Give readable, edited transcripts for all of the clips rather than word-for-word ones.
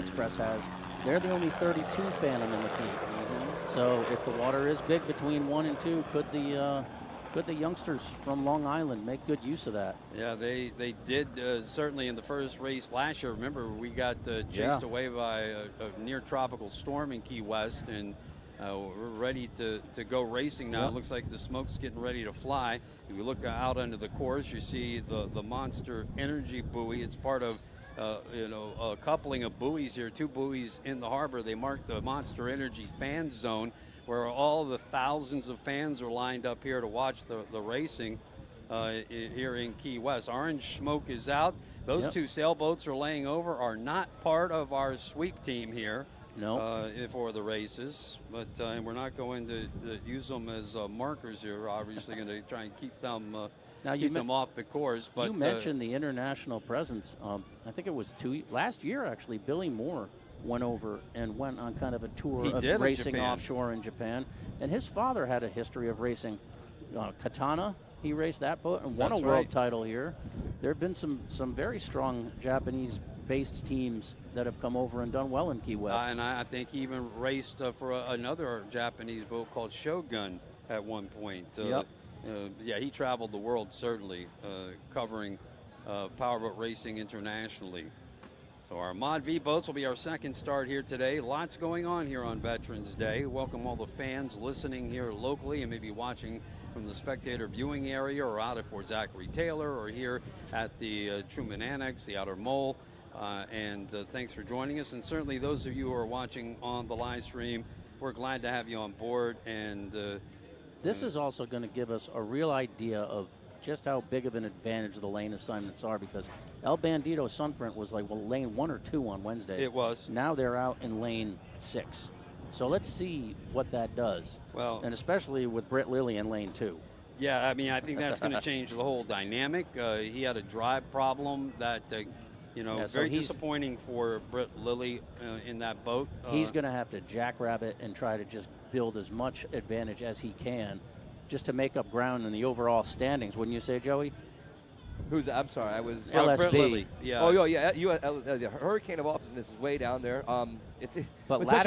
Express has. They're the only 32 Phantom in the fleet. So if the water is big between 1 and 2, could the youngsters from Long Island make good use of that? Yeah, they did certainly in the first race last year. Remember, we got chased away by a near tropical storm in Key West, and we're ready to go racing now. It looks like the smoke's getting ready to fly. If you look out onto the course, you see the Monster Energy buoy. It's part of a coupling of buoys here, 2 buoys in the harbor. They mark the Monster Energy fan zone, where all the thousands of fans are lined up here to watch the racing here in Key West. Orange smoke is out. Those 2 sailboats are laying over, are not part of our sweep team here. No. For the races, but we're not going to use them as markers here. We're obviously going to try and keep them them off the course. But you mentioned the international presence. I think it was last year actually. Billy Moore went over and went on kind of a tour of racing offshore in Japan, and his father had a history of racing Katana. He raced that boat and won a world title here. There have been some very strong Japanese-based teams that have come over and done well in Key West. And I think he even raced for another Japanese boat called Shogun at one point. He traveled the world certainly, covering powerboat racing internationally. So our Mod V boats will be our second start here today. Lots going on here on Veterans Day. Welcome all the fans listening here locally and maybe watching from the spectator viewing area or out at Fort Zachary Taylor or here at the Truman Annex, the Outer Mole. Thanks for joining us. And certainly those of you who are watching on the live stream, we're glad to have you on board. And this is also going to give us a real idea of just how big of an advantage the lane assignments are, because El Bandito Sunprint was like lane 1 or 2 on Wednesday. It was. Now they're out in lane 6. So let's see what that does. Well, and especially with Britt Lilly in lane 2. Yeah, I mean, I think that's going to change the whole dynamic. He had a drive problem that, very disappointing for Britt Lilly in that boat. He's going to have to jackrabbit and try to just build as much advantage as he can just to make up ground in the overall standings, wouldn't you say, Joey? I'm sorry, I was LSB. Yeah. Oh, yeah. The Hurricane of Awesomeness is way down there. It's but with such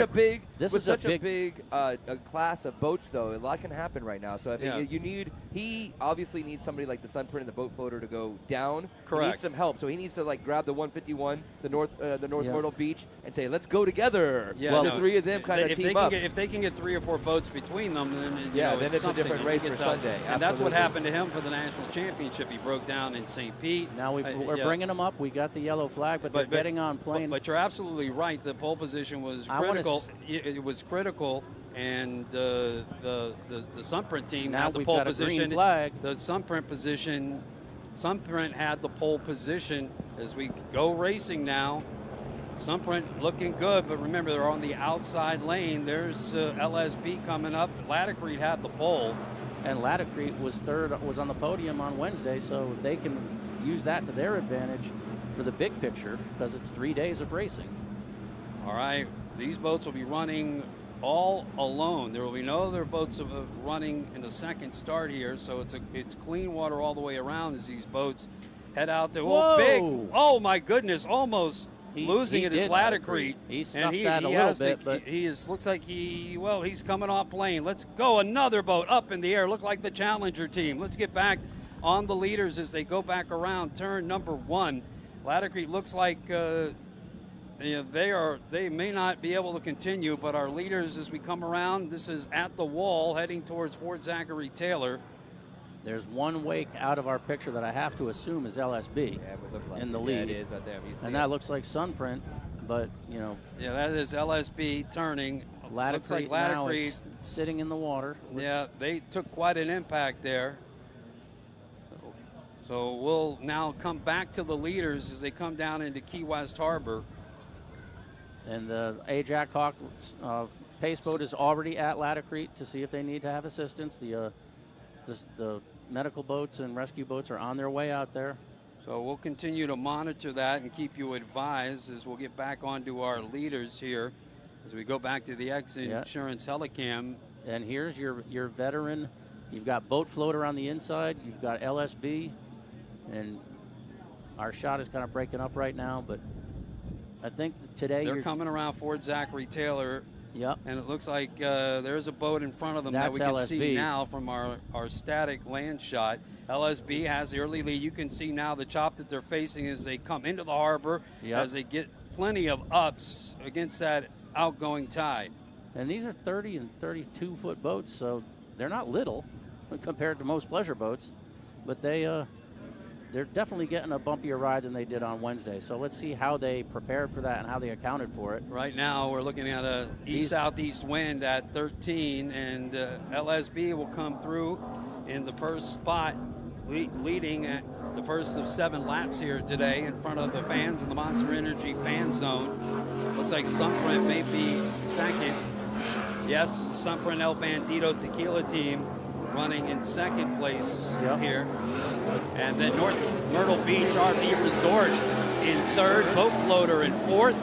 a big class of boats, though, a lot can happen right now. So I think he obviously needs somebody like the Sunprint and the boat floater to go down. Correct. He needs some help, so he needs to grab the 151, the North Myrtle Beach, and say, let's go together. Yeah, the 3 of them kind of team up. If they can get 3 or 4 boats between them, then then it's a different race for Sunday. And that's what happened to him for the national championship. He broke down in St. Pete. Now we're bringing him up. We got the yellow flag, but they're getting on plane. But you're absolutely right. The pole position was critical. It was critical, and the Sunprint team had the pole position. The Sunprint had the pole position as we go racing now. Sunprint looking good, but remember they're on the outside lane. There's LSB coming up. Laticrete had the pole. And Laticrete was on the podium on Wednesday, so if they can use that to their advantage for the big picture, because it's 3 days of racing. All right, these boats will be running all alone. There will be no other boats running in the second start here, so it's clean water all the way around as these boats head out to oh my goodness, almost losing it is Laticrete. He stuffed that a little bit, but looks like he's coming off plane. Let's go, another boat up in the air. Look like the Challenger team. Let's get back on the leaders as they go back around turn number 1. Laticrete looks like they may not be able to continue, but our leaders as we come around, this is at the wall heading towards Fort Zachary Taylor. There's one wake out of our picture that I have to assume is LSB in the lead. Yeah, it is right there. And that looks like Sunprint, but, Yeah, that is LSB turning. Looks like now is sitting in the water. Yeah, they took quite an impact there. So we'll now come back to the leaders as they come down into Key West Harbor. And the Ajax Hawk pace boat is already at Laticrete to see if they need to have assistance. The medical boats and rescue boats are on their way out there. So we'll continue to monitor that and keep you advised as we'll get back onto our leaders here as we go back to the X-Insurance Helicam. And here's your veteran. You've got boat floater on the inside. You've got LSB. And our shot is kind of breaking up right now, but I think today they're coming around Fort Zachary Taylor. Yep. And it looks like there's a boat in front of them that we can LSB. see now from our static land shot. LSB has the early lead. You can see now the chop that they're facing as they come into the harbor, as they get plenty of ups against that outgoing tide. And these are 30 and 32-foot boats, so they're not little compared to most pleasure boats, but they're definitely getting a bumpier ride than they did on Wednesday. So let's see how they prepared for that and how they accounted for it. Right now we're looking at a east-southeast wind at 13, and LSB will come through in the first spot, leading at the first of 7 laps here today in front of the fans in the Monster Energy fan zone. Looks like Sunprint may be second. Yes, Sunprint El Bandito Tequila team running in second place here. And then North Myrtle Beach RV Resort in third, Boat Floater in fourth,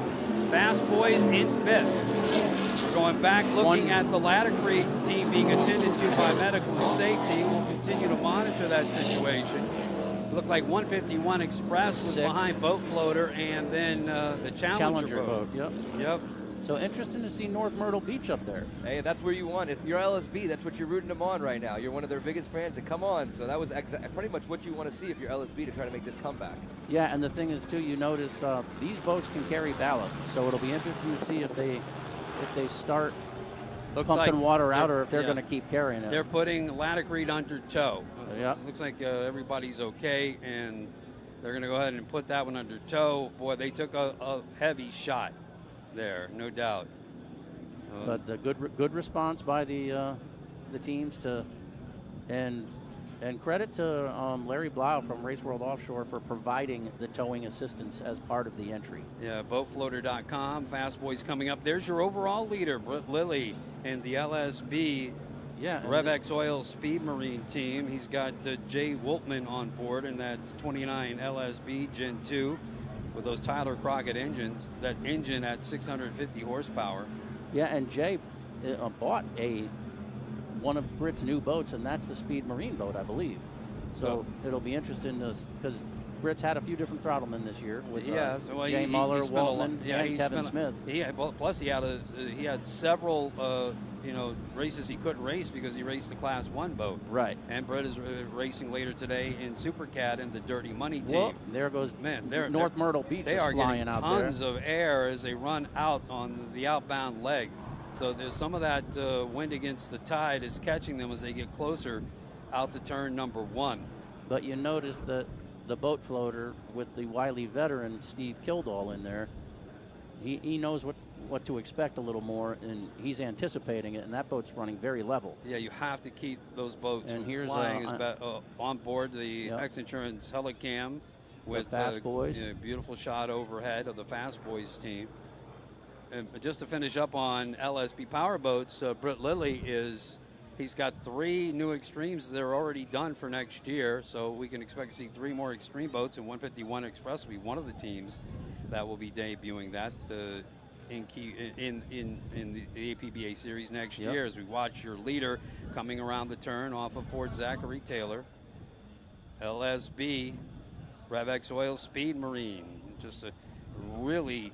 Fast Boys in fifth. We're going back looking at the Ladder Creek team being attended to by medical and safety. We'll continue to monitor that situation. It looked like 151 Express was behind Boat Floater, and then the Challenger boat. Yep. So interesting to see North Myrtle Beach up there. Hey, that's where you want. If you're LSB, that's what you're rooting them on right now. You're one of their biggest fans, and come on. So that was pretty much what you want to see if you're LSB to try to make this comeback. Yeah, and the thing is, too, you notice these boats can carry ballast. So it'll be interesting to see if they start pumping water out or if they're going to keep carrying it. They're putting Ladder Creek under tow. Looks like everybody's okay, and they're going to go ahead and put that one under tow. Boy, they took a heavy shot there, no doubt. But the good response by the teams and credit to Larry Blau from Race World Offshore for providing the towing assistance as part of the entry. Yeah, boatfloater.com, Fast Boys coming up. There's your overall leader, Britt Lilly, and the LSB RevX Oil Speed Marine team. He's got Jay Woltman on board in that 29 LSB Gen 2 with those Tyler Crockett engines, that engine at 650 horsepower. Yeah, and Jay bought one of Britt's new boats, and that's the Speed Marine boat, I believe. So it'll be interesting because Britt's had a few different throttlemen this year with Jay Muller, Waltman, and Kevin Smith. Plus he had several races he couldn't race because he raced the Class 1 boat. Right. And Britt is racing later today in Supercat and the Dirty Money team. Well, there goes North Myrtle Beach. They are getting tons of air as they run out on the outbound leg. So there's some of that wind against the tide is catching them as they get closer out to turn number 1. But you notice that the Boat Floater with the wily veteran Steve Kildall in there, he knows what to expect a little more, and he's anticipating it, and that boat's running very level. Yeah, you have to keep those boats from flying on board the X Insurance Helicam with Fast Boys. Beautiful shot overhead of the Fast Boys team. And just to finish up on LSB powerboats, Britt Lilly he's got 3 new Extremes that are already done for next year, so we can expect to see 3 more Extreme boats, and 151 Express will be one of the teams that will be debuting that in the APBA series next year as we watch your leader coming around the turn off of Fort Zachary Taylor. LSB, RevX Oil Speed Marine, just a really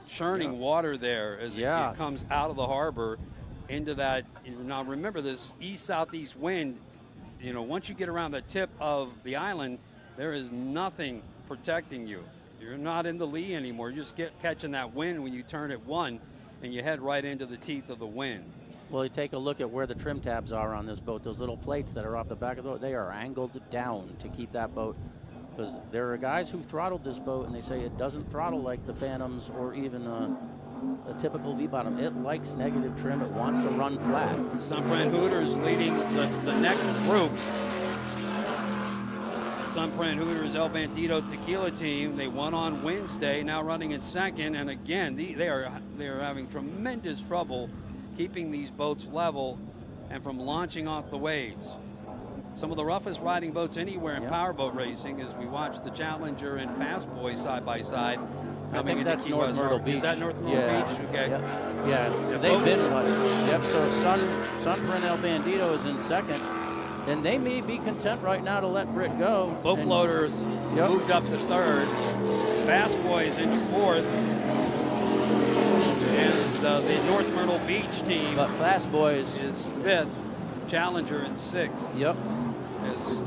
churning water there as it comes out of the harbor into that. Now remember, this east-southeast wind, once you get around the tip of the island, there is nothing protecting you. You're not in the lee anymore. You're just catching that wind when you turn at 1 and you head right into the teeth of the wind. Well, you take a look at where the trim tabs are on this boat. Those little plates that are off the back of the boat, they are angled down to keep that boat, because there are guys who throttled this boat and they say it doesn't throttle like the Phantoms or even a typical V-bottom. It likes negative trim. It wants to run flat. Sunprint Hooters leading the next group. Sunprint Hooters El Bandito Tequila team. They won on Wednesday, now running in second. And again, they are having tremendous trouble keeping these boats level and from launching off the waves. Some of the roughest riding boats anywhere in powerboat racing as we watch the Challenger and Fast Boys side by side coming into Key West. Is that North Myrtle Beach? Okay. Yeah, they've been what? Yep, so Sunprint El Bandito is in second. And they may be content right now to let Britt go. Boat floaters moved up to third. Fast Boys into fourth. And the North Myrtle Beach team. But Fast Boys is fifth. Challenger in sixth. Yep. Has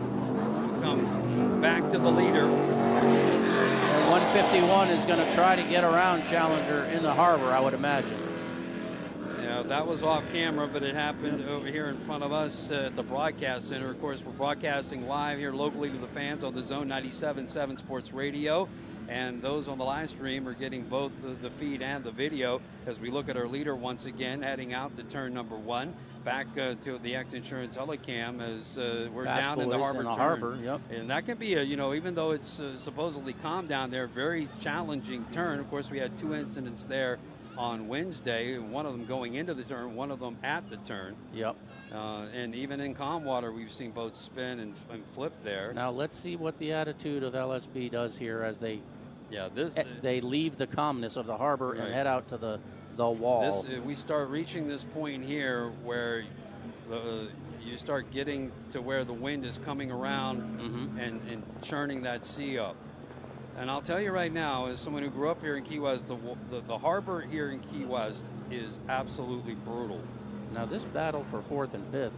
come back to the leader. And 151 is going to try to get around Challenger in the harbor, I would imagine. Yeah, that was off camera, but it happened over here in front of us at the broadcast center. Of course, we're broadcasting live here locally to the fans on the Zone 97.7 Sports Radio. And those on the live stream are getting both the feed and the video as we look at our leader once again heading out to turn number 1. Back to the X Insurance Helicam as we're Fast down in the harbor. Harbor, yep. And that can be a, even though it's supposedly calm down there, very challenging turn. Of course, we had 2 incidents there on Wednesday, one of them going into the turn, one of them at the turn. Yep. And even in calm water, we've seen boats spin and flip there. Now let's see what the attitude of LSB does here as they they leave the calmness of the harbor and head out to the wall. We start reaching this point here where you start getting to where the wind is coming around and churning that sea up. And I'll tell you right now, as someone who grew up here in Key West, the harbor here in Key West is absolutely brutal. Now this battle for 4th and 5th, it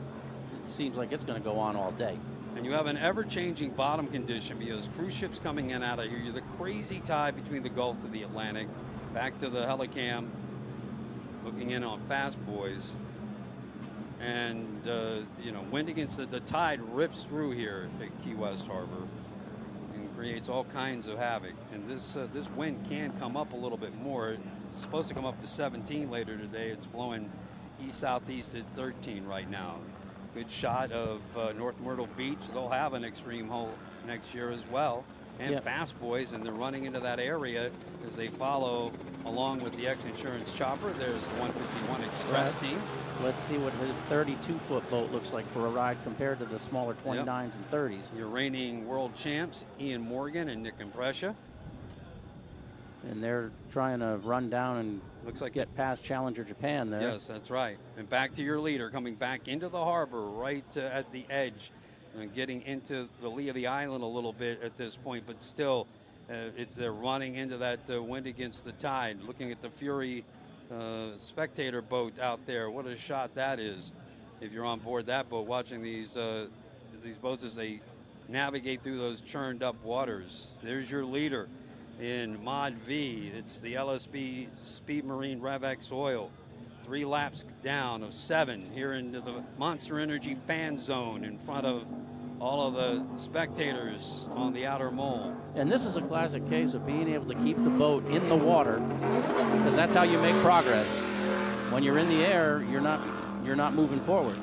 seems like it's going to go on all day. And you have an ever-changing bottom condition because cruise ships coming in out of here. You're the crazy tide between the Gulf to the Atlantic. Back to the Helicam, looking in on Fast Boys. And, wind against the tide rips through here at Key West Harbor and creates all kinds of havoc. And this wind can come up a little bit more. It's supposed to come up to 17 later today. It's blowing east-southeast at 13 right now. Good shot of North Myrtle Beach. They'll have an extreme hole next year as well. And Fast Boys, and they're running into that area as they follow along with the X Insurance chopper. There's the 151 Express team. Let's see what his 32-foot boat looks like for a ride compared to the smaller 29s and 30s. Your reigning world champs, Ian Morgan and Nick Imprescia. And they're trying to run down and looks like get past Challenger Japan there. Yes, that's right. And back to your leader, coming back into the harbor right at the edge and getting into the lee of the island a little bit at this point, but still they're running into that wind against the tide. Looking at the Fury spectator boat out there, what a shot that is. If you're on board that boat, watching these boats as they navigate through those churned up waters. There's your leader in Mod V. It's the LSB Speed Marine RevX Oil. 3 laps down of 7 here into the Monster Energy fan zone in front of all of the spectators on the outer mole. And this is a classic case of being able to keep the boat in the water, because that's how you make progress. When you're in the air, you're not moving forward.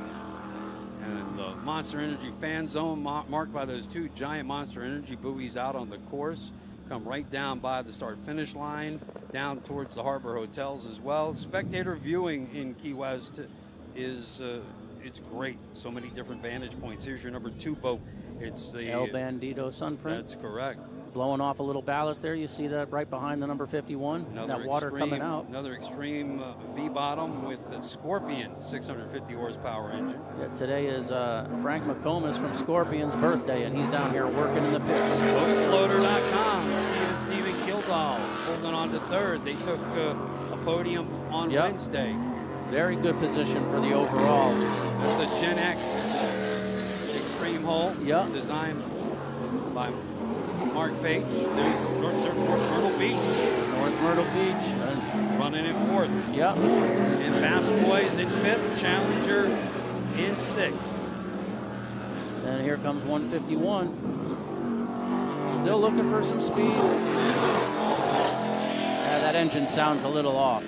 And the Monster Energy fan zone marked by those 2 giant Monster Energy buoys out on the course. Come right down by the start-finish line, down towards the harbor hotels as well. Spectator viewing in Key West is it's great. So many different vantage points. Here's your number 2 boat. It's the El Bandito Sunprint. That's correct. Blowing off a little ballast there. You see that right behind the number 51. That water coming out. Another extreme V-bottom with the Scorpion 650 horsepower engine. Yeah, today is Frank McComas from Scorpion's birthday, and he's down here working in the pits. Boatfloater.com. Stephen Kildall holding on to 3rd. They took a podium on Wednesday. Very good position for the overall. That's a Gen X extreme hull. Designed by Mark Page. There's North Myrtle Beach. North Myrtle Beach. Running in 4th. Yep. And Fast Boys in 5th. Challenger in 6th. And here comes 151. Still looking for some speed. That engine sounds a little off.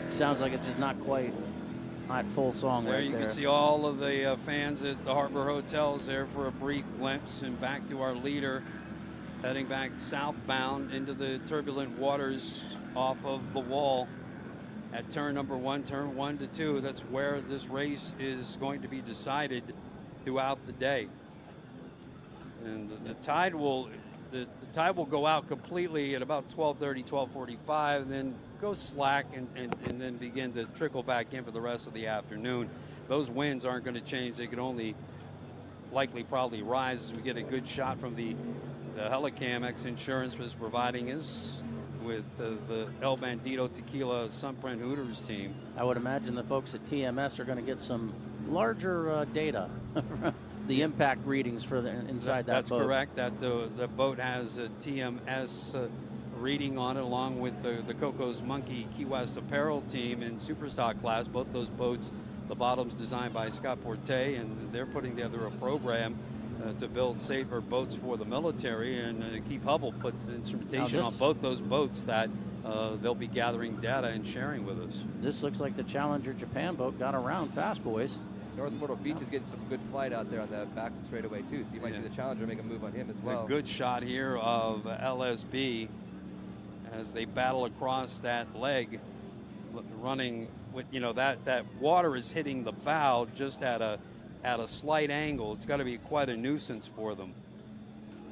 It sounds like it's just not quite at full song right there. You can see all of the fans at the harbor hotels there for a brief glimpse, and back to our leader heading back southbound into the turbulent waters off of the wall at turn number 1, turn 1 to 2. That's where this race is going to be decided throughout the day. And the tide will go out completely at about 12:30, 12:45, and then go slack and then begin to trickle back in for the rest of the afternoon. those winds aren't going to change. They could only likely probably rise as we get a good shot from the Helicam. X Insurance was providing us with the El Bandito Tequila Sunprint Hooters team. I would imagine the folks at TMS are going to get some larger data, the impact readings for the inside that boat. That's correct. That the boat has a TMS reading on it, along with the Coco's Monkey Key West Apparel team in Superstock class. Both those boats, the bottom's designed by Scott Porte, and they're putting together a program to build safer boats for the military. And Keith Hubble put instrumentation on both those boats that they'll be gathering data and sharing with us. This looks like the Challenger Japan boat got around fast, boys. North Myrtle Beach is getting some good flight out there on the back straightaway too, so you might see the Challenger make a move on him as well. A good shot here of LSB as they battle across that leg, running with, that water is hitting the bow just at a slight angle. It's got to be quite a nuisance for them.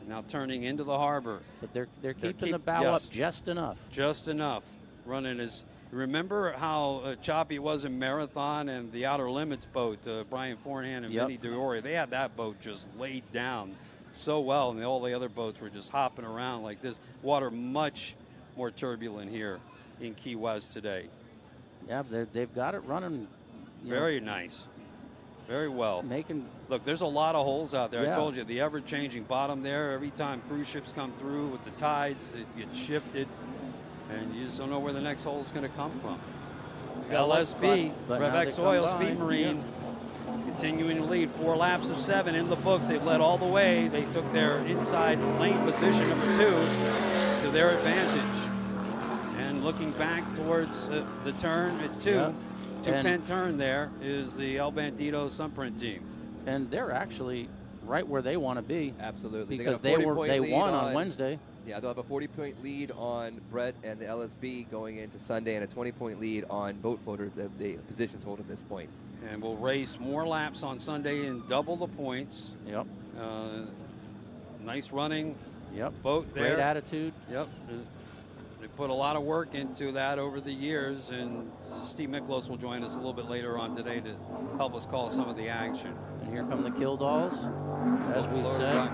Now turning into the harbor. But they're keeping the bow up just enough. Just enough. Running as, remember how choppy it was in Marathon and the Outer Limits boat, Brian Forehand and Vinny Diori. They had that boat just laid down so well, and all the other boats were just hopping around like this. Water much more turbulent here in Key West today. Yeah, they've got it running. Very nice. Very well. Look, there's a lot of holes out there. Yeah. I told you, the ever-changing bottom there. Every time cruise ships come through with the tides, it gets shifted, and you just don't know where the next hole is going to come from. LSB, Revex Oil, Speed Marine, continuing to lead. 4 laps of 7 in the books. They've led all the way. They took their inside lane position, number 2, to their advantage. And looking back towards the turn at 2, two-pen turn there is the El Bandito Sunprint team. And they're actually right where they want to be. Absolutely. Because they won on Wednesday. Yeah, they'll have a 40-point lead on Brett and the LSB going into Sunday, and a 20-point lead on boat floaters, the positions hold at this point. And we'll race more laps on Sunday and double the points. Yep. Nice running. Yep. Boat there. Great attitude. Yep. They put a lot of work into that over the years, and Steve Miklos will join us a little bit later on today to help us call some of the action. And here come the Killdalls, as we said.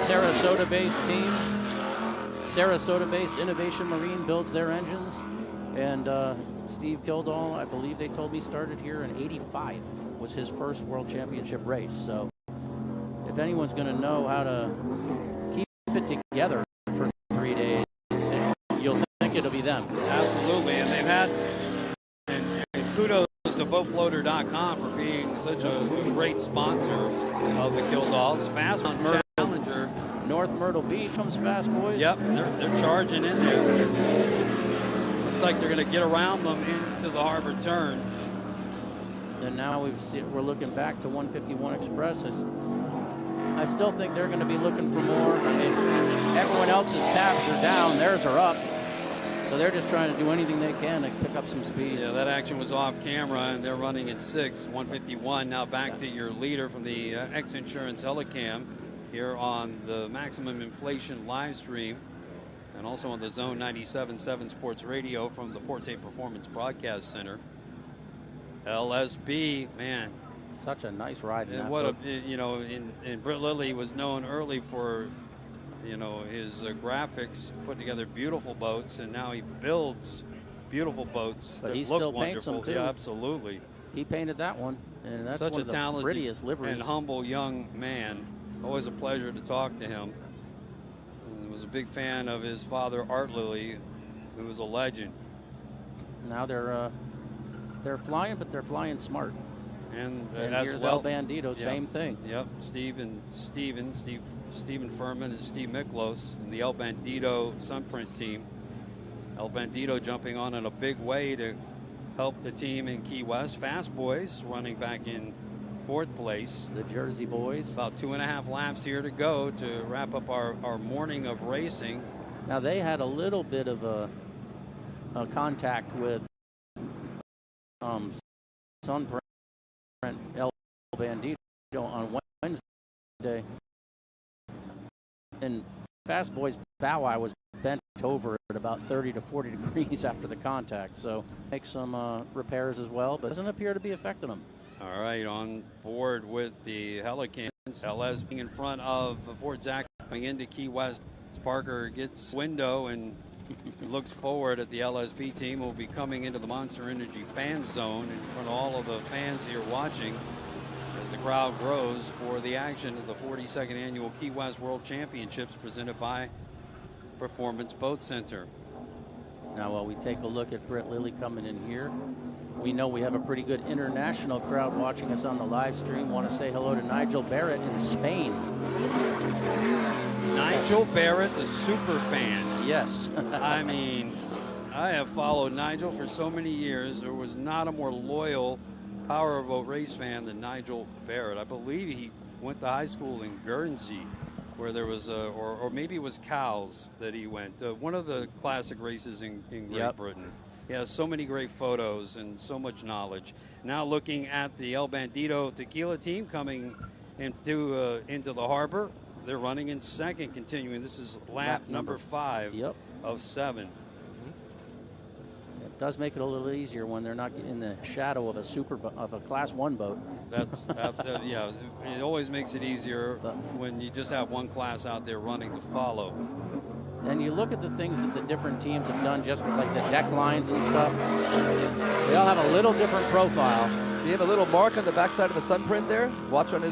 Sarasota-based team. Sarasota-based Innovation Marine builds their engines, and Steve Killdall, I believe they told me, started here in '85. Was his first World Championship race. So, if anyone's going to know how to keep it together for 3 days, you'll think it'll be them. Absolutely, and they've had, and kudos to BoatFloater.com for being such a great sponsor of the Killdalls. Fast Challenger. North Myrtle Beach comes fast, boys. Yep, they're charging in there. Looks like they're going to get around them into the harbor turn. And now we're looking back to 151 Express. I still think they're going to be looking for more. I mean, everyone else's tabs are down, theirs are up. So they're just trying to do anything they can to pick up some speed. Yeah, that action was off camera, and they're running at 151. Now back to your leader from the X Insurance Helicam here on the Maximum Inflation live stream, and also on the Zone 97.7 Sports Radio from the Porte Performance Broadcast Center. LSB, man. Such a nice ride. And what a, and Britt Lilly was known early for, his graphics, putting together beautiful boats, and now he builds beautiful boats but that he look still wonderful. Paints them too. Yeah, absolutely. He painted that one, and that's such one a of the talented prettiest liveries. and humble young man. Always a pleasure to talk to him. And was a big fan of his father, Art Lilly, who was a legend. Now they're flying, but they're flying smart. And here's El Bandito, same thing. Yep, Stephen Furman and Steve Miklos and the El Bandito Sunprint team. El Bandito jumping on in a big way to help the team in Key West. Fast Boys running back in 4th place. The Jersey Boys. About 2.5 laps here to go to wrap up our morning of racing. Now they had a little bit of a contact with Sunprint El Bandito on Wednesday, and Fast Boy's bow eye was bent over at about 30 to 40 degrees after the contact. So make some repairs as well, but doesn't appear to be affecting them. All right, on board with the Helicans. LS being in front of Fort Zach coming into Key West. Parker gets window and looks forward at the LSB team. Will be coming into the Monster Energy fan zone in front of all of the fans here watching as the crowd grows for the action of the 42nd annual Key West World Championships presented by Performance Boat Center. Now while we take a look at Britt Lilly coming in here, we know we have a pretty good international crowd watching us on the live stream. Want to say hello to Nigel Barrett in Spain. Nigel Barrett, the super fan. Yes. I mean, I have followed Nigel for so many years. There was not a more loyal powerboat race fan than Nigel Barrett. I believe he went to high school in Guernsey, where there was or maybe it was Cowes that he went. One of the classic races in Great Britain. He has so many great photos and so much knowledge. Now looking at the El Bandito Tequila team coming into the harbor. They're running in second, continuing. This is lap number 5 of 7. It does make it a little easier when they're not in the shadow of a Class 1 boat. That's yeah. It always makes it easier when you just have one class out there running to follow. And you look at the things that the different teams have done, just with like the deck lines and stuff. They all have a little different profile. You have a little mark on the backside of the Sunprint there. Watch on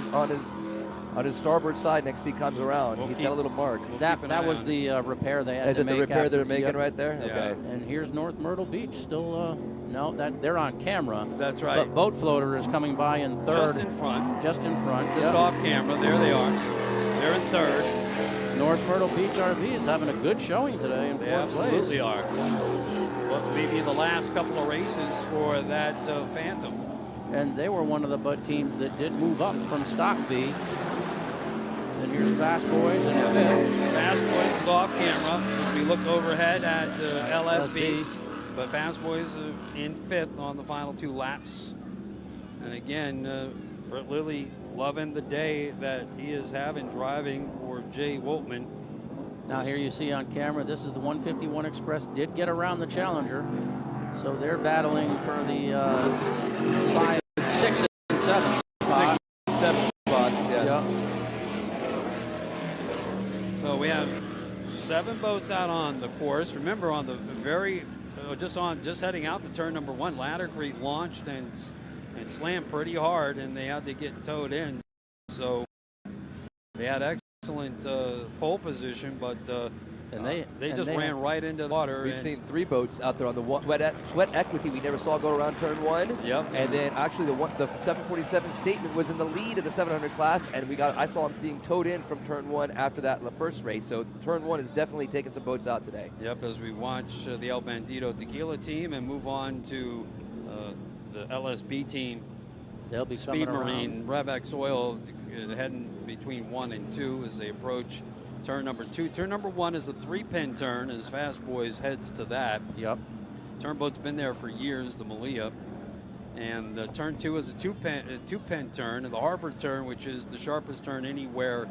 his starboard side next he comes around. He's got a little mark. That was the repair they had to make. Is it the repair they're making right there? Yeah. Okay. And here's North Myrtle Beach still. No, they're on camera. That's right. But Boat Floater is coming by in third. Just in front. Just in front. Just off camera. There they are. They're in third. North Myrtle Beach RV is having a good showing today in fourth place. They absolutely are. Well, maybe the last couple of races for that Phantom. And they were one of the boat teams that did move up from Stock B. And here's Fast Boys in fifth. Fast Boys is off camera as we look overhead at LSB. But Fast Boys in fifth on the final 2 laps. And again, Britt Lilly loving the day that he is having driving for Jay Woltman. Now here you see on camera, this is the 151 Express, did get around the Challenger. So they're battling for the 5, 6, and 7 spots. 6, 7 spots, yes. Yep. So we have 7 boats out on the course. Remember, on the very, just heading out to turn number 1, Ladder Creek launched and slammed pretty hard, and they had to get towed in. So they had excellent pole position, but they just ran right into the water. We've seen 3 boats out there on the Sweat Equity. We never saw go around turn 1. Yep. And then actually the 747 Statement was in the lead of the 700 class, and I saw him being towed in from turn 1 after that in the first race. So turn 1 is definitely taking some boats out today. Yep. As we watch the El Bandito Tequila team and move on to the LSB team. They'll be Speed coming Marine, Revex Oil heading between 1 and 2 as they approach turn number 2. Turn number 1 is a 3-pin turn as Fast Boys heads to that. Yep. Turnboat's been there for years, the Malia. And turn 2 is a 2-pin turn. And the harbor turn, which is the sharpest turn anywhere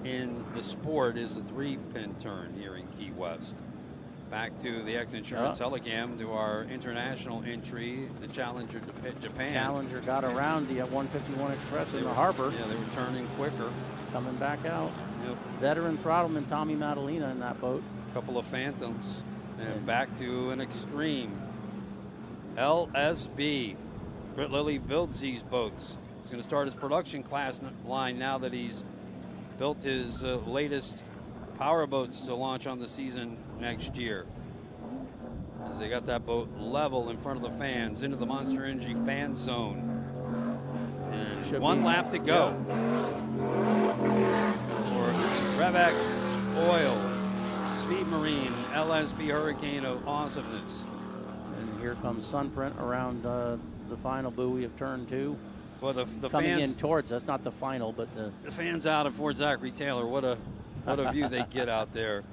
in the sport, is a 3-pin turn here in Key West. Back to the X-Insurance Helicam to our international entry, the Challenger Japan. Challenger got around the 151 Express in the harbor. Yeah, they were turning quicker. Coming back out. Yep. Veteran Throttleman Tommy Madalena in that boat. A couple of Phantoms. And back to an Extreme. LSB. Britt Lilly builds these boats. He's going to start his production class line now that he's built his latest power boats to launch on the season next year. As they got that boat level in front of the fans into the Monster Energy fan zone. And 1 lap to go for Revex Oil, Speed Marine, LSB Hurricane of awesomeness. And here comes Sunprint around the final buoy of turn 2. Well, the coming fans in towards us, not the final, but the fans out at Fort Zachary Taylor. What a view they get out there.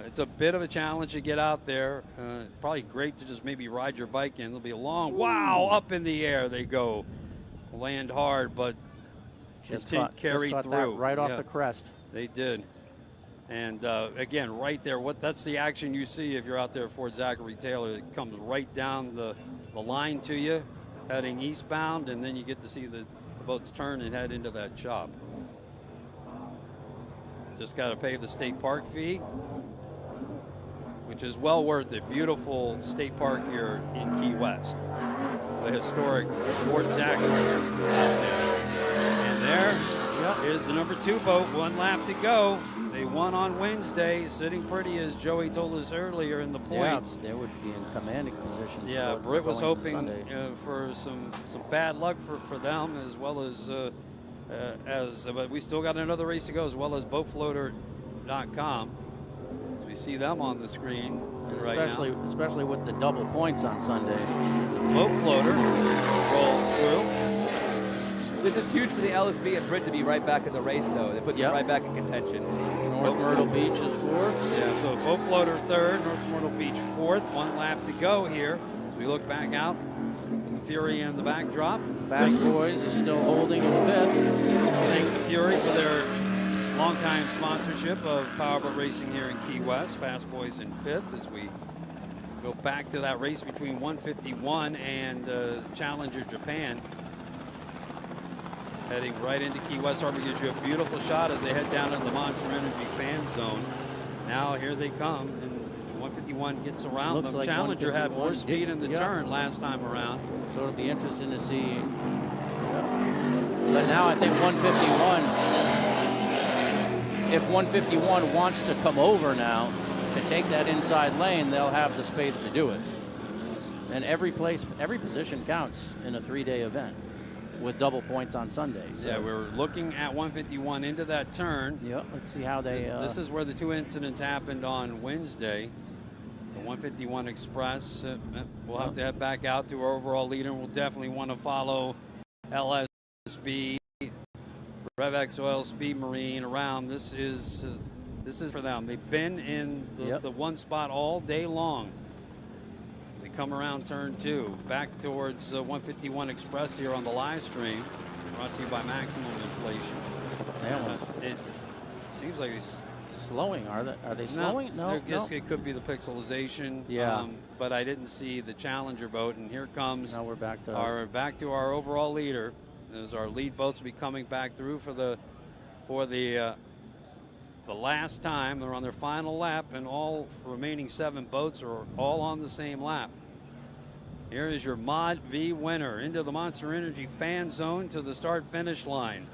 It's a bit of a challenge to get out there. Probably great to just maybe ride your bike in. It'll be a long, wow, up in the air they go. Land hard, but just carry caught through. That right off the crest. They did. And again, right there, that's the action you see if you're out there at Fort Zachary Taylor. It comes right down the line to you, heading eastbound, and then you get to see the boats turn and head into that shop. Just got to pay the state park fee, which is well worth it. Beautiful state park here in Key West. The historic Fort Zachary out there. And there is the number 2 boat, 1 lap to go. They won on Wednesday, sitting pretty, as Joey told us earlier, in the points. Yeah, they would be in commanding position. Yeah, Britt was hoping for some bad luck for them, as well as but we still got another race to go, as well as boatfloater.com. We see them on the screen right now. Especially with the double points on Sunday. Boat floater rolls through. This is huge for the LSB and Britt to be right back in the race, though. It puts them right back in contention. North Myrtle Beach is 4th. Yeah, so boat floater 3rd, North Myrtle Beach 4th. 1 lap to go here. We look back out with the Fury in the backdrop. Fast Boys is still holding 5th. Thank the Fury for their longtime sponsorship of Powerboat Racing here in Key West. Fast Boys in 5th as we go back to that race between 151 and Challenger Japan. Heading right into Key West Harbor, gives you a beautiful shot as they head down into the Monster Energy fan zone. Now here they come, and 151 gets around them. Like Challenger had more speed in the turn last time around. So it'll be interesting to see. But now I think 151, if 151 wants to come over now to take that inside lane, they'll have the space to do it. And every position counts in a 3-day event, with double points on Sunday. So. Yeah, we're looking at 151 into that turn. Yep, let's see how they... This is where the 2 incidents happened on Wednesday. The 151 Express, we'll have to head back out to our overall leader, and we'll definitely want to follow LSB, RevX Oil, Speed Marine around. This is for them. They've been in the one spot all day long. Come around turn 2, back towards 151 Express here on the live stream, brought to you by Maximum Inflation. It seems like he's slowing. Are they slowing? No, I guess it could be the pixelization. Yeah. But I didn't see the Challenger boat, and here comes. Now we're back to our overall leader. As our lead boats will be coming back through for the last time. They're on their final lap, and all remaining 7 boats are all on the same lap. Here is your Mod V winner into the Monster Energy fan zone to the start-finish line.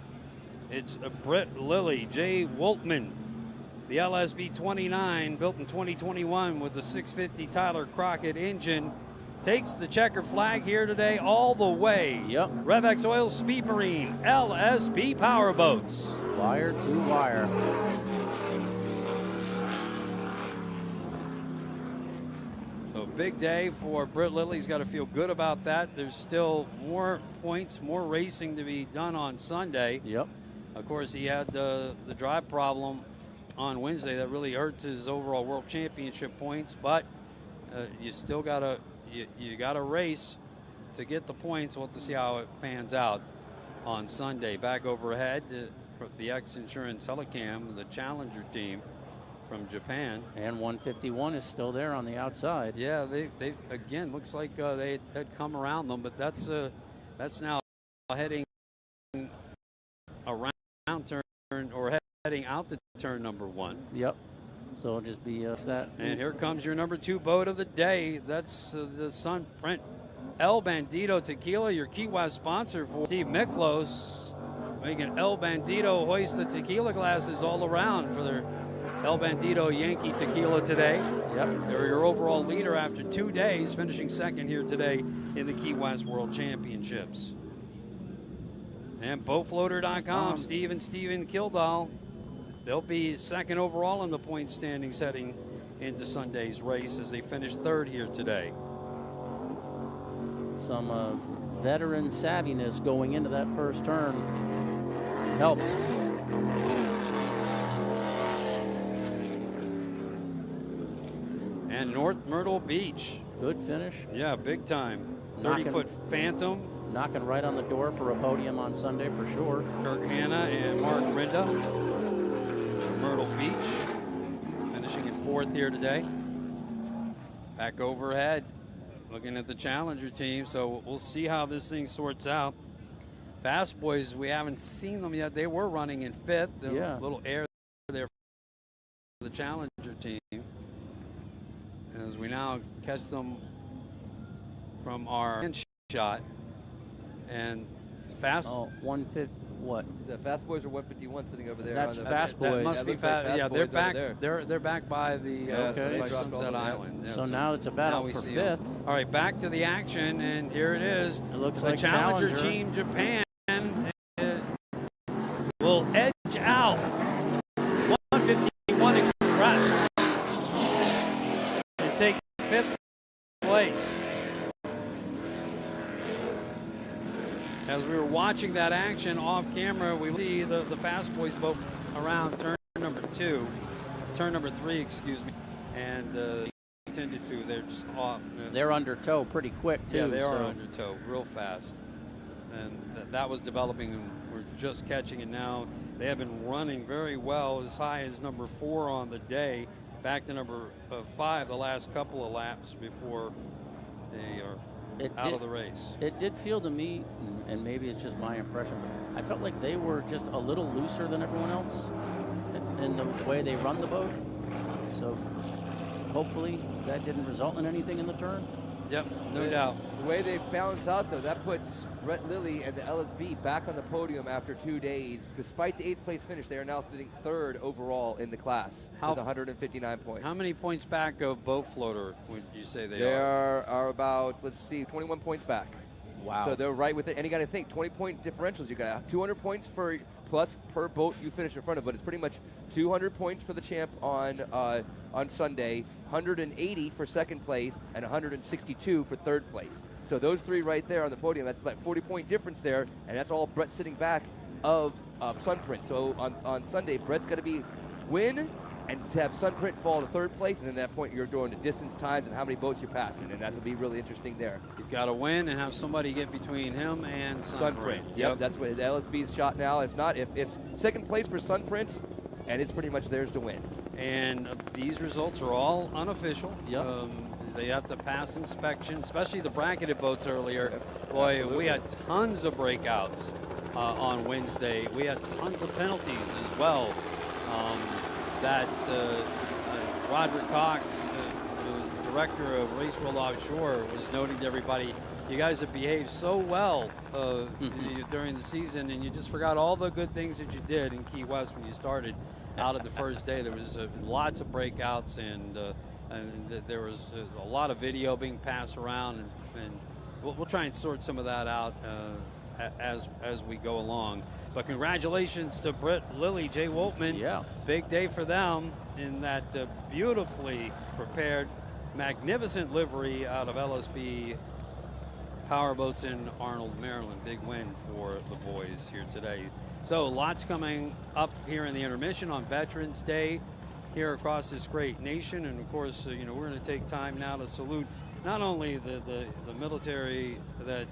It's Britt Lilly, Jay Woltman, the LSB 29, built in 2021 with the 650 Tyler Crockett engine. Takes the checker flag here today all the way. Yep. RevX Oil, Speed Marine, LSB Powerboats. Wire to wire. Big day for Britt Lilly. He's got to feel good about that. There's still more points, more racing to be done on Sunday. Yep. Of course, he had the drive problem on Wednesday that really hurts his overall World Championship points. But you still gotta race to get the points. We'll have to see how it pans out on Sunday. Back overhead for the X Insurance Helicam, the Challenger team from Japan. And 151 is still there on the outside. Yeah, they again, looks like they had come around them, but that's now heading around turn, or heading out to turn number 1. Yep. So it'll just be that. And here comes your number 2 boat of the day. That's the Sun Print El Bandito Tequila, your Key West sponsor for Steve Miklos, making El Bandito hoist the tequila glasses all around for their El Bandito Yankee Tequila today. Yep. They're your overall leader after 2 days, finishing second here today in the Key West World Championships. And boatfloater.com, Steve and Steven Kildall, they'll be second overall in the point standings heading into Sunday's race as they finish 3rd here today. Some veteran savviness going into that first turn helped. And North Myrtle Beach. Good finish. Yeah, big time. 30-foot Phantom. Knocking right on the door for a podium on Sunday for sure. Kirk Hanna and Mark Rinda. Myrtle Beach. 4th here today. Back overhead, looking at the challenger team. So we'll see how this thing sorts out. Fast Boys, we haven't seen them yet. They were running in 5th. A little air there for the challenger team. As we now catch them from our shot. And Fast. Oh, 150. What? Is that Fast Boys or 151 sitting over there? That's on the Fast Boys. That must be Fast. Like yeah, they're back. There. They're back by the by Sunset Island. Yeah, so now it's a battle for 5th. All right, back to the action, and here it is. It looks the like Challenger Team Japan will edge out 151 Express and take 5th place. As we were watching that action off camera, we see the Fast Boys boat around turn number 3, excuse me, and intended to. They're just off. They're under tow pretty quick too. Yeah, they are under tow, real fast, and that was developing, and we're just catching it now. They have been running very well, as high as number 4 on the day, back to number 5 the last couple of laps before they are out of the race. It did feel to me, and maybe it's just my impression, but I felt like they were just a little looser than everyone else in the way they run the boat. So hopefully that didn't result in anything in the turn. Yep, no doubt. The way they balance out, though, that puts Brett Lilly and the LSB back on the podium after 2 days. Despite the 8th place finish, they are now sitting 3rd overall in the class with 159 points. How many points back of Boat Floater would you say they are? They are about, let's see, 21 points back. Wow. So they're right with it. And you got to think, 20-point differentials. You got 200 points for plus per boat you finish in front of, but it's pretty much 200 points for the champ on Sunday, 180 for 2nd place, and 162 for 3rd place. So those 3 right there on the podium, that's about 40-point difference there, and that's all Brett sitting back of Sunprint. So on Sunday, Brett's got to win and have Sunprint fall to 3rd place, and at that point you're doing the distance times and how many boats you're passing, and that'll be really interesting there. He's got to win and have somebody get between him and Sunprint. Yep, that's what the LSB's shot now. If not, if 2nd place for Sunprint, and it's pretty much theirs to win. And these results are all unofficial. Yep. They have to pass inspection, especially the bracketed boats earlier. Boy, absolutely. We had tons of breakouts on Wednesday. We had tons of penalties as well. Roderick Cox, the director of Race World Offshore, was noting to everybody, you guys have behaved so well during the season, and you just forgot all the good things that you did in Key West when you started out of the first day. There was lots of breakouts, and there was a lot of video being passed around, and we'll try and sort some of that out as we go along. But congratulations to Brett Lilly, Jay Woltman. Yeah. Big day for them in that beautifully prepared, magnificent livery out of LSB Powerboats in Arnold, Maryland. Big win for the boys here today. So lots coming up here in the intermission on Veterans Day here across this great nation. And of course, we're going to take time now to salute not only the military that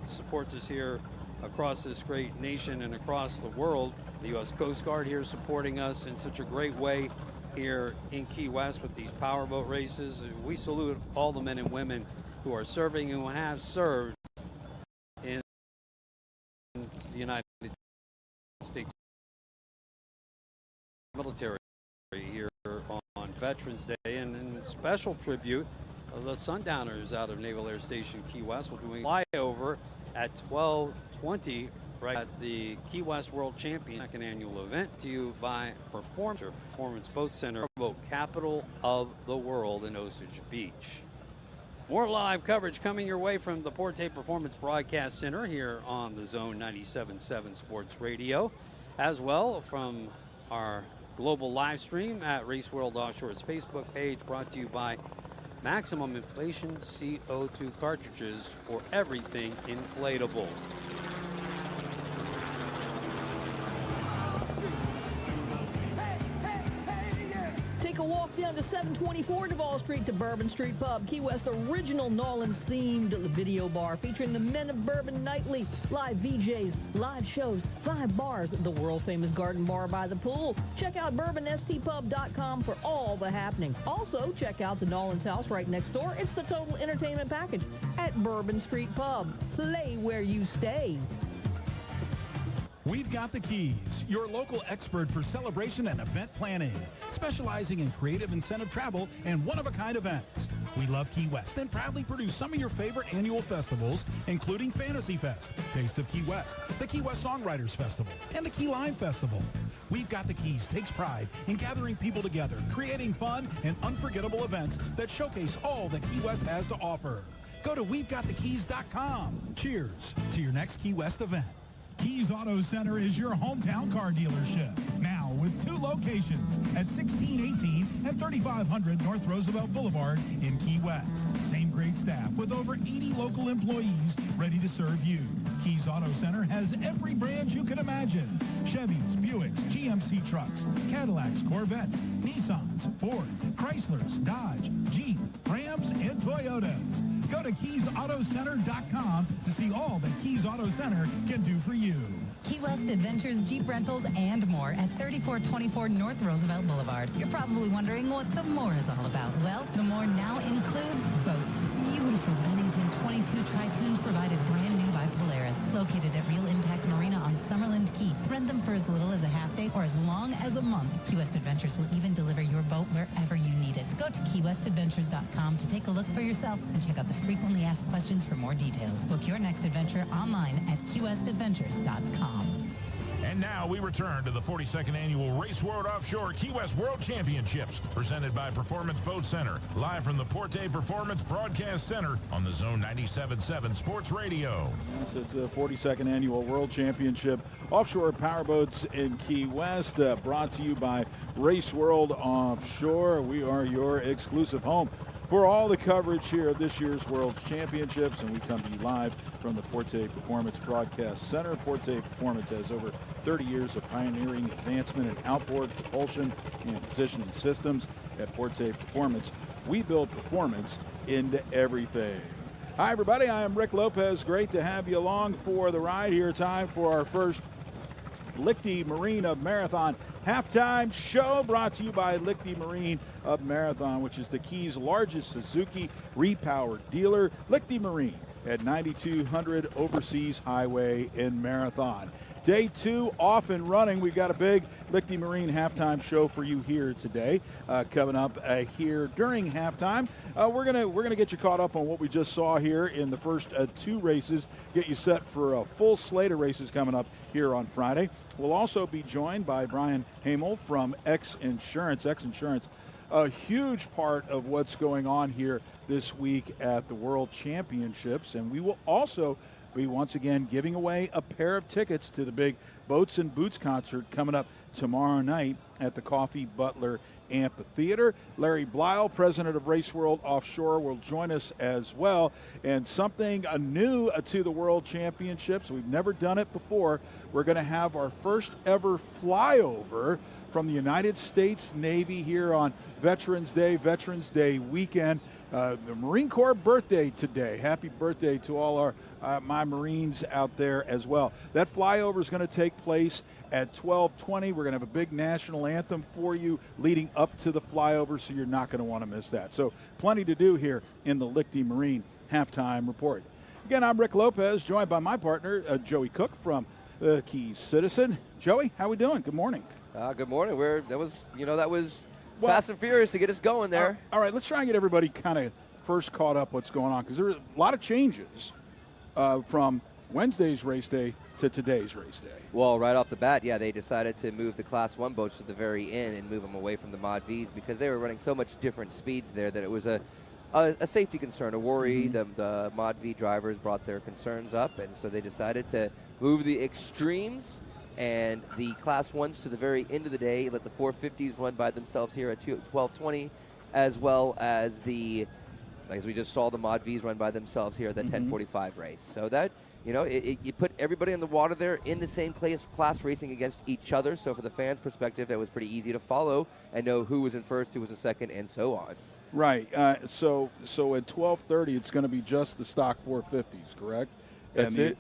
supports us here across this great nation and across the world, the U.S. Coast Guard here supporting us in such a great way here in Key West with these powerboat races. We salute all the men and women who are serving and who have served in the United States military here on Veterans Day. And in special tribute, the Sundowners out of Naval Air Station Key West will do a flyover at 12:20 right at the Key West World Champion second annual event, to you by Performance Boat Center, boat capital of the world in Osage Beach. More live coverage coming your way from the Porte Performance Broadcast Center here on the Zone 97.7 Sports Radio, as well from our global live stream at Race World Offshore's Facebook page, brought to you by Maximum Inflation CO2 cartridges for everything inflatable. Take a walk down on to 724 Duval Street to Bourbon Street Pub, Key West original Nolans-themed video bar featuring the Men of Bourbon Nightly, live VJs, live shows, 5 bars, the world-famous Garden Bar by the pool. Check out bourbonstpub.com for all the happening. Also, check out the Nolans House right next door. It's the total entertainment package at Bourbon Street Pub. Play where you stay. We've Got the Keys, your local expert for celebration and event planning, specializing in creative incentive travel and one-of-a-kind events. We love Key West and proudly produce some of your favorite annual festivals, including Fantasy Fest, Taste of Key West, the Key West Songwriters Festival, and the Key Lime Festival. We've Got the Keys takes pride in gathering people together, creating fun and unforgettable events that showcase all that Key West has to offer. Go to we'vegotthekeys.com. Cheers to your next Key West event. Keys Auto Center is your hometown car dealership. Now with 2 locations at 1618 and 3500 North Roosevelt Boulevard in Key West. Same great staff with over 80 local employees ready to serve you. Keys Auto Center has every brand you can imagine. Chevys, Buicks, GMC trucks, Cadillacs, Corvettes, Nissans, Ford, Chryslers, Dodge, Jeep, Rams, and Toyotas. Go to KeysAutoCenter.com to see all that Keys Auto Center can do for you. Key West Adventures, Jeep rentals, and more at 3424 North Roosevelt Boulevard. You're probably wondering what the more is all about. Well, the more now includes boats. Beautiful Bennington 22 Tritoons provided brand new by Polaris. Located at Real Impact Marina on Summerland Key. Rent them for as little as a half day or as long as a month. Key West Adventures will even deliver your boat wherever you need it. Go to KeyWestAdventures.com to take a look for yourself and check out the frequently asked questions for more details. Book your next adventure online at KeyWestAdventures.com. And now we return to the 42nd Annual Race World Offshore Key West World Championships, presented by Performance Boat Center, live from the Porte Performance Broadcast Center on the Zone 97.7 Sports Radio. Yes, it's the 42nd Annual World Championship Offshore Powerboats in Key West, brought to you by Race World Offshore. We are your exclusive home for all the coverage here of this year's World Championships, and we come to you live from the Porte Performance Broadcast Center. Porte Performance has over 30 years of pioneering advancement in outboard propulsion and positioning systems. At Porte Performance, we build performance into everything. Hi, everybody. I am Rick Lopez. Great to have you along for the ride here. Time for our first Lichty Marine of Marathon halftime show, brought to you by Lichty Marine of Marathon, which is the Keys' largest Suzuki repowered dealer. Lichty Marine at 9200 Overseas Highway in Marathon. Day 2 off and running. We've got a big Lichty Marine halftime show for you here today. Coming up here during halftime, we're gonna get you caught up on what we just saw here in the first 2 races. Get you set for a full slate of races coming up here on Friday. We'll also be joined by Brian Hamel from X Insurance. X Insurance, a huge part of what's going on here this week at the World Championships, and we will also be once again giving away a pair of tickets to the big Boats and Boots concert coming up tomorrow night at the Coffee Butler Amphitheater. Larry Blyle, president of Race World Offshore, will join us as well. And something new to the World Championships, we've never done it before. We're going to have our first ever flyover from the United States Navy here on Veterans Day weekend. The Marine Corps birthday today. Happy birthday to all our my Marines out there as well. That flyover is going to take place at 12:20. We're going to have a big national anthem for you leading up to the flyover, so you're not going to want to miss that. So plenty to do here in the Lichty Marine halftime report. Again, I'm Rick Lopez, joined by my partner, Joey Cook from Keys Citizen. Joey, how we doing? Good morning. Good morning. That was fast and furious to get us going there. All right, let's try and get everybody kind of first caught up what's going on, because there were a lot of changes from Wednesday's race day to today's race day. Well, right off the bat, they decided to move the Class 1 boats to the very end and move them away from the Mod Vs because they were running so much different speeds there that it was a safety concern, a worry. The Mod V drivers brought their concerns up, and so they decided to move the Extremes and the Class 1s to the very end of the day, let the 450s run by themselves here at 12:20, as well as as we just saw, the Mod Vs run by themselves here at the 10:45 race. So that You put everybody in the water there in the same class racing against each other. So for the fans' perspective, that was pretty easy to follow and know who was in first, who was in second, and so on. Right. So at 12:30, it's going to be just the stock 450s, correct? That's it.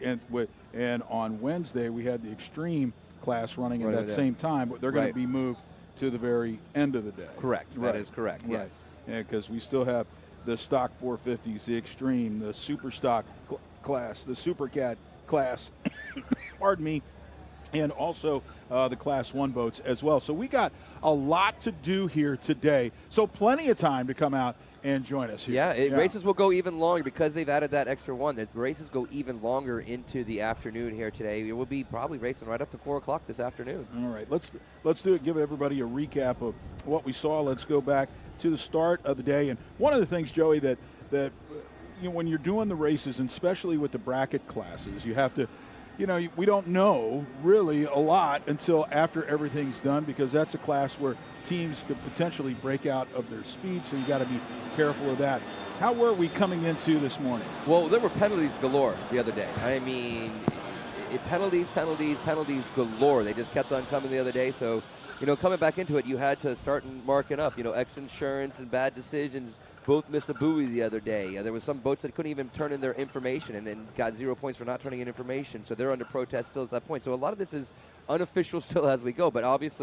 And on Wednesday, we had the extreme class running at that same time, but they're going to be moved to the very end of the day. Correct. That is correct. Right. Yes. Because we still have the stock 450s, the extreme, the super stock class, the super cat class, pardon me, and also the Class 1 boats as well. So we got a lot to do here today. So plenty of time to come out and join us here. Yeah, races will go even longer because they've added that extra one. The races go even longer into the afternoon here today. We will be probably racing right up to 4 o'clock this afternoon. All right, let's do it. Give everybody a recap of what we saw. Let's go back to the start of the day. And one of the things, Joey, that when you're doing the races, and especially with the bracket classes, you have to, we don't know really a lot until after everything's done, because that's a class where teams could potentially break out of their speed, so you got to be careful of that. How were we coming into this morning? Well, there were penalties galore the other day. I mean, penalties galore. They just kept on coming the other day, so coming back into it, you had to start marking up. X Insurance and Bad Decisions both missed a buoy the other day. There was some boats that couldn't even turn in their information and then got 0 points for not turning in information, so they're under protest still at that point. So a lot of this is unofficial still as we go, but obviously